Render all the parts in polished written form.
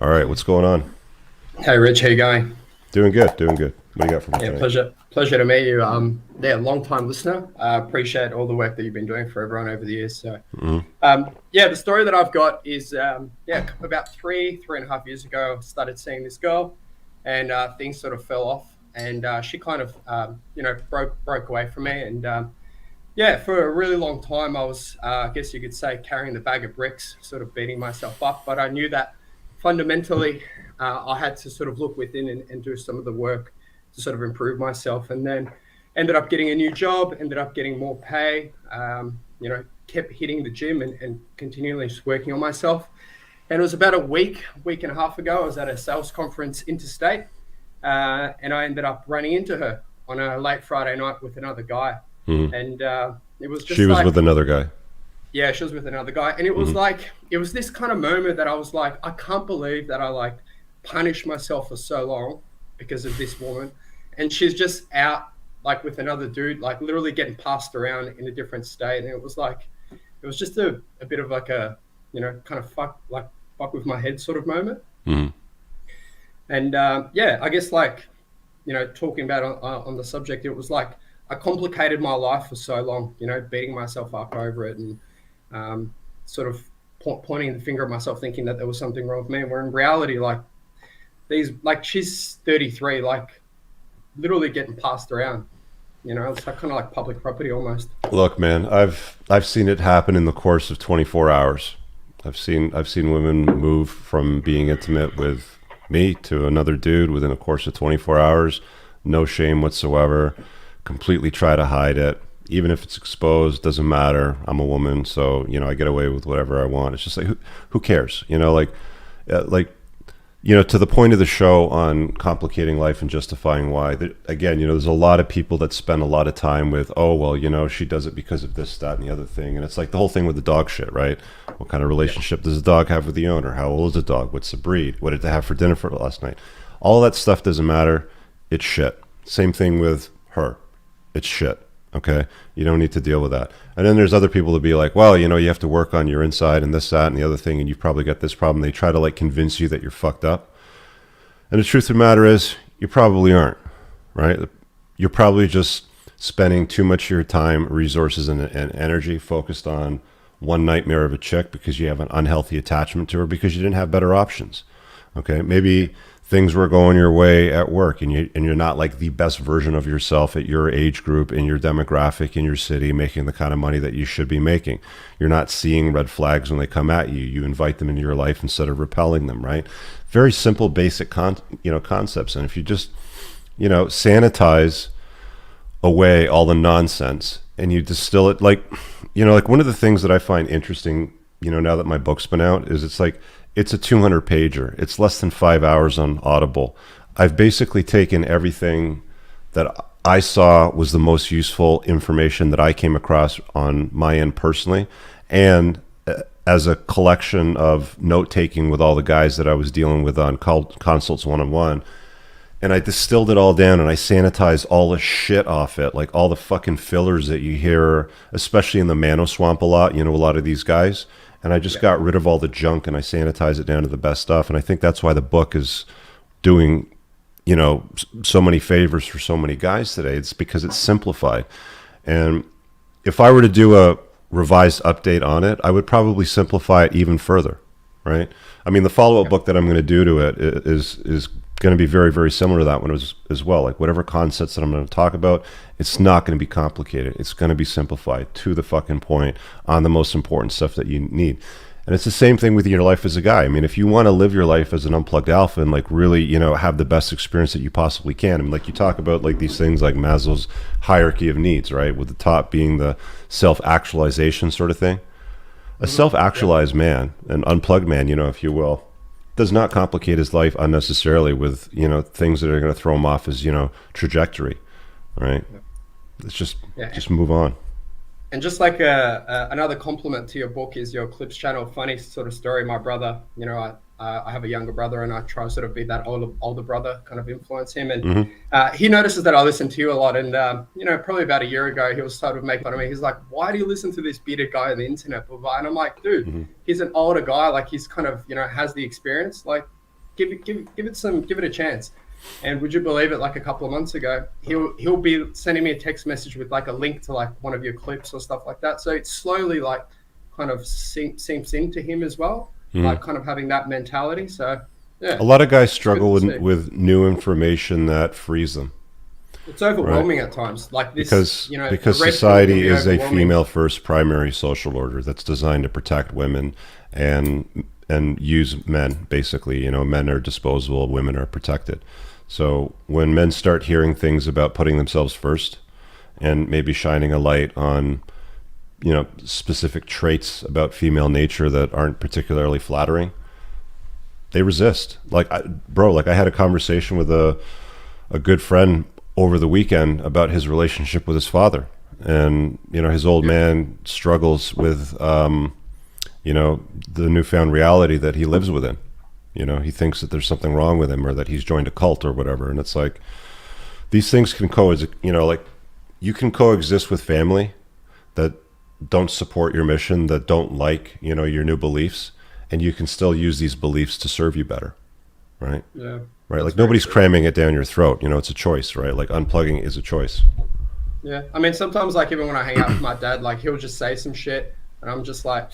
All right, what's going on? Hey Rich, how you going? Doing good, doing good. What do you got for me Yeah, tonight? pleasure to meet you. Yeah, long time listener. Appreciate all the work that you've been doing for everyone over the years. Hmm. Yeah, the story that I've got is yeah, about three and a half years ago, I started seeing this girl, and things sort of fell off, and she kind of broke away from me, and yeah, for a really long time, I was, I guess you could say, carrying the bag of bricks, sort of beating myself up. But I knew that fundamentally, I had to sort of look within and do some of the work to sort of improve myself. And then ended up getting a new job, ended up getting more pay, kept hitting the gym and continually just working on myself. And it was about a week and a half ago, I was at a sales conference interstate, and I ended up running into her on a late Friday night with another guy. Hmm. And it was She just was with like, another guy. yeah, she was with another guy. And it was Hmm. like, it was this kind of moment that I was like, I can't believe that I like punished myself for so long because of this woman. And she's just out like with another dude, like literally getting passed around in a different state. And it was like, it was just a bit of like a, kind of fuck with my head sort of moment. Hmm. And yeah, I guess like, talking about on the subject, it was like I complicated my life for so long, beating myself up over it and sort of pointing the finger at myself, thinking that there was something wrong with me. Where in reality, like she's 33, like literally getting passed around. It's like kind of like public property almost. Look, man, I've seen it happen in the course of 24 hours. I've seen women move from being intimate with me to another dude within a course of 24 hours. No shame whatsoever. Completely try to hide it. Even if it's exposed, doesn't matter. I'm a woman, so I get away with whatever I want. It's just like who cares? Like to the point of the show on complicating life and justifying why. Again, there's a lot of people that spend a lot of time with, oh, well, she does it because of this, that, and the other thing. And it's like the whole thing with the dog shit, right? What kind of Yeah. relationship does the dog have with the owner? How old is the dog? What's the breed? What did they have for dinner for last night? All that stuff doesn't matter. It's shit. Same thing with her. It's shit. Okay. You don't need to deal with that. And then there's other people to be like, well, you have to work on your inside and this, that, and the other thing. And you've probably got this problem. They try to like convince you that you're fucked up. And the truth of the matter is, you probably aren't, right? You're probably just spending too much of your time, resources, and energy focused on one nightmare of a chick because you have an unhealthy attachment to her because you didn't have better options. Okay, maybe things were going your way at work, and you're not like the best version of yourself at your age group, in your demographic, in your city, making the kind of money that you should be making. You're not seeing red flags when they come at you. You invite them into your life instead of repelling them, right? Very simple, basic concepts. And if you just sanitize away all the nonsense and you distill it, like one of the things that I find interesting, now that my book's been out, is it's a 200 pager. It's less than 5 hours on Audible. I've basically taken everything that I saw was the most useful information that I came across on my end personally, and as a collection of note taking with all the guys that I was dealing with on consults one on one. And I distilled it all down and I sanitized all the shit off it, like all the fucking fillers that you hear, especially in the Mano Swamp a lot, a lot of these guys. And I just Yeah. got rid of all the junk and I sanitized it down to the best stuff. And I think that's why the book is doing, so many favors for so many guys today. It's because it's simplified. And if I were to do a revised update on it, I would probably simplify it even further, right? I mean, the follow-up Yeah. book that I'm going to do to it is going to be very, very similar to that one as well. Like whatever concepts that I'm going to talk about, it's not going to be complicated. It's going to be simplified to the fucking point on the most important stuff that you need. And it's the same thing with your life as a guy. I mean, if you want to live your life as an unplugged alpha and like really, have the best experience that you possibly can. I mean, like you talk about like these things like Maslow's hierarchy of needs, right? With the top being the self-actualization sort of thing. A Yeah. self-actualized man, an unplugged man, if you will, does not complicate his life unnecessarily with, things that are going to throw him off his, trajectory, right? Yeah. Let's just Yeah. just move on. And just like another compliment to your book is your Clips channel. Funny sort of story. My brother, I have a younger brother, and I try to sort of be that older brother, kind of influence him. And Hmm. he notices that I listen to you a lot. And probably about a year ago, he was sort of making fun of me. He's like, "Why do you listen to this bearded guy on the internet?" And I'm like, "Dude, Hmm. he's an older guy. Like he's kind of has the experience. Like." give it a chance. And would you believe it? Like a couple of months ago, he'll be sending me a text message with like a link to like one of your clips or stuff like that. So it's slowly like kind of sinks into him as well, like kind of having that mentality. So yeah, A lot of guys it's good struggle to see. with new information that frees them, It's right? overwhelming at times. Like this, Because the because red pill can society be is a overwhelming. female first primary social order that's designed to protect women and use men basically. Men are disposable, women are protected. So when men start hearing things about putting themselves first and maybe shining a light on specific traits about female nature that aren't particularly flattering, they resist. Like I had a conversation with a good friend over the weekend about his relationship with his father, and his old man struggles with the newfound reality that he lives within. He thinks that there's something wrong with him or that he's joined a cult or whatever, and it's like these things can coexist. Like you can coexist with family that don't support your mission, that don't like your new beliefs, and you can still use these beliefs to serve you better, right? Yeah, Right, that's like very nobody's true. cramming it down your throat. It's a choice, right? Like unplugging is a choice. Yeah, I mean, sometimes like even when I hang out with my dad, like he'll just say some shit, and I'm just like,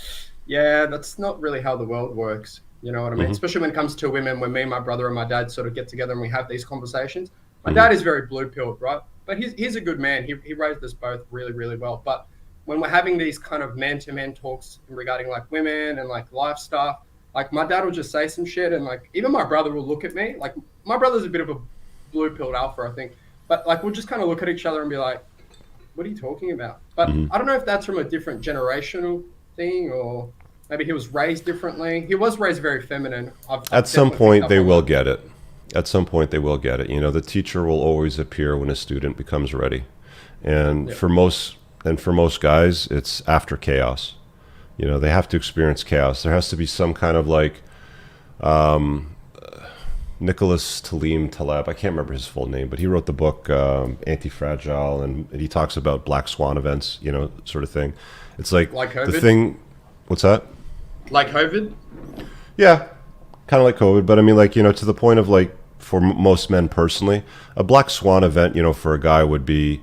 yeah, that's not really how the world works. You know what I mean? Hmm. Especially when it comes to women, when me and my brother and my dad sort of get together and we have these conversations. My Hmm. dad is very blue pilled, right? But he's a good man. He raised us both really, really well. But when we're having these kind of man to man talks regarding like women and like life stuff, like my dad will just say some shit, and like even my brother will look at me. Like my brother's a bit of a blue pilled alpha, I think. But like we'll just kind of look at each other and be like, what are you talking about? But Hmm. I don't know if that's from a different generational thing, or maybe he was raised differently. He was raised very feminine. At I've some definitely picked point, up they on will that. get it. At some point, they will get it. The teacher will always appear when a student becomes ready, and Yeah. for most guys, it's after chaos. They have to experience chaos. There has to be some kind of like Nicholas Taleb. I can't remember his full name, but he wrote the book Anti-Fragile, and he talks about black swan events, sort of thing. It's like Like the COVID. thing. What's that? Like COVID. Yeah, kind of like COVID, but I mean, like, to the point of like, for most men personally, a black swan event, for a guy would be,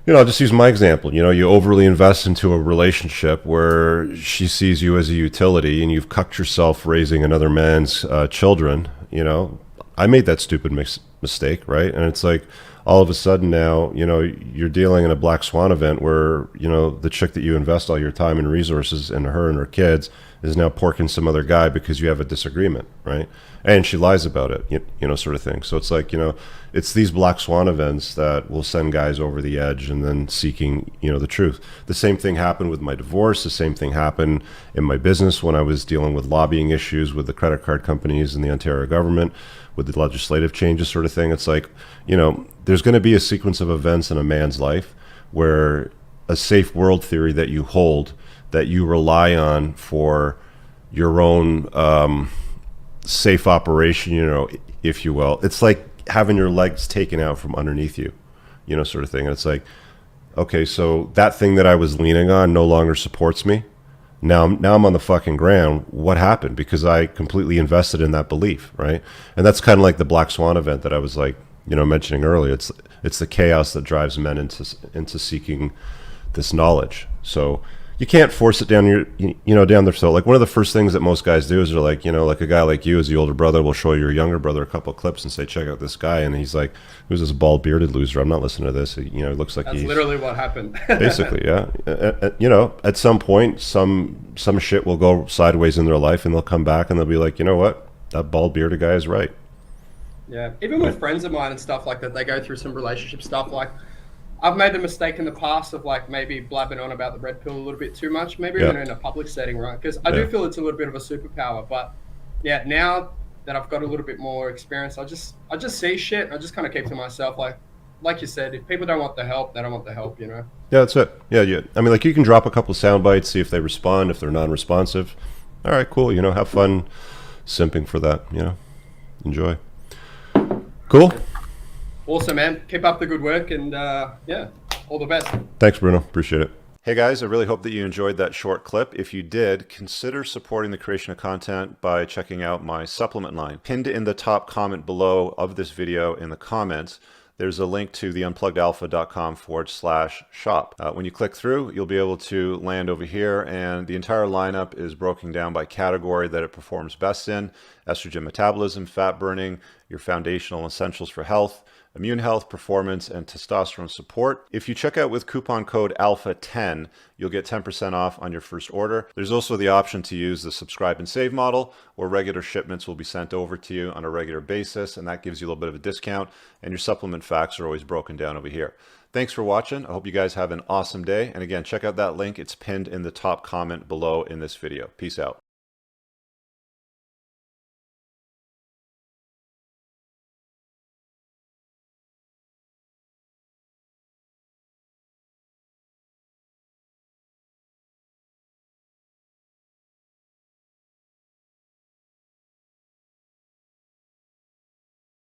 I'll just use my example. You overly invest into a relationship where she sees you as a utility and you've cucked yourself raising another man's children. I made that stupid mistake, right? And it's like all of a sudden now, you're dealing in a black swan event where, the chick that you invest all your time and resources in her and her kids is now porking some other guy because you have a disagreement, right? And she lies about it, sort of thing. So it's like, it's these black swan events that will send guys over the edge and then seeking, the truth. The same thing happened with my divorce. The same thing happened in my business when I was dealing with lobbying issues with the credit card companies and the Ontario government, with the legislative changes, sort of thing. It's like, there's going to be a sequence of events in a man's life where a safe world theory that you hold, that you rely on for your own safe operation, if you will. It's like having your legs taken out from underneath you, sort of thing. And it's like, okay, so that thing that I was leaning on no longer supports me. Now I'm on the fucking ground. What happened? Because I completely invested in that belief, right? And that's kind of like the black swan event that I was like, mentioning earlier. It's the chaos that drives men into seeking this knowledge. So you can't force it down down their throat. Like one of the first things that most guys do is they're like, like a guy like you as the older brother will show your younger brother a couple of clips and say, check out this guy. And he's like, who's this bald bearded loser? I'm not listening to this. It looks like That's he's literally what happened. basically, yeah. At some point, some shit will go sideways in their life and they'll come back and they'll be like, you know what? That bald bearded guy is right. Yeah, even Right. with friends of mine and stuff like that, they go through some relationship stuff. Like, I've made the mistake in the past of like maybe blabbing on about the red pill a little bit too much, maybe Yeah. even in a public setting, right? Because I Yeah. do feel it's a little bit of a superpower. But yeah, now that I've got a little bit more experience, I just see shit. I just kind of keep to myself. Like you said, if people don't want the help, they don't want the help. Yeah, that's it. Yeah, yeah. I mean, like you can drop a couple of sound bites, see if they respond. If they're non-responsive, all right, cool. Have fun simping for that. Enjoy. Cool. Awesome, man. Keep up the good work, and yeah, all the best. Thanks, Bruno. Appreciate it. Hey guys, I really hope that you enjoyed that short clip. If you did, consider supporting the creation of content by checking out my supplement line. Pinned in the top comment below of this video in the comments, there's a link to the unpluggedalpha.com/shop. When you click through, you'll be able to land over here, and the entire lineup is broken down by category that it performs best in: estrogen metabolism, fat burning, your foundational essentials for health, immune health, performance, and testosterone support. If you check out with coupon code ALPHA10, you'll get 10% off on your first order. There's also the option to use the subscribe and save model, where regular shipments will be sent over to you on a regular basis, and that gives you a little bit of a discount, and your supplement facts are always broken down over here. Thanks for watching. I hope you guys have an awesome day. And again, check out that link. It's pinned in the top comment below in this video. Peace out.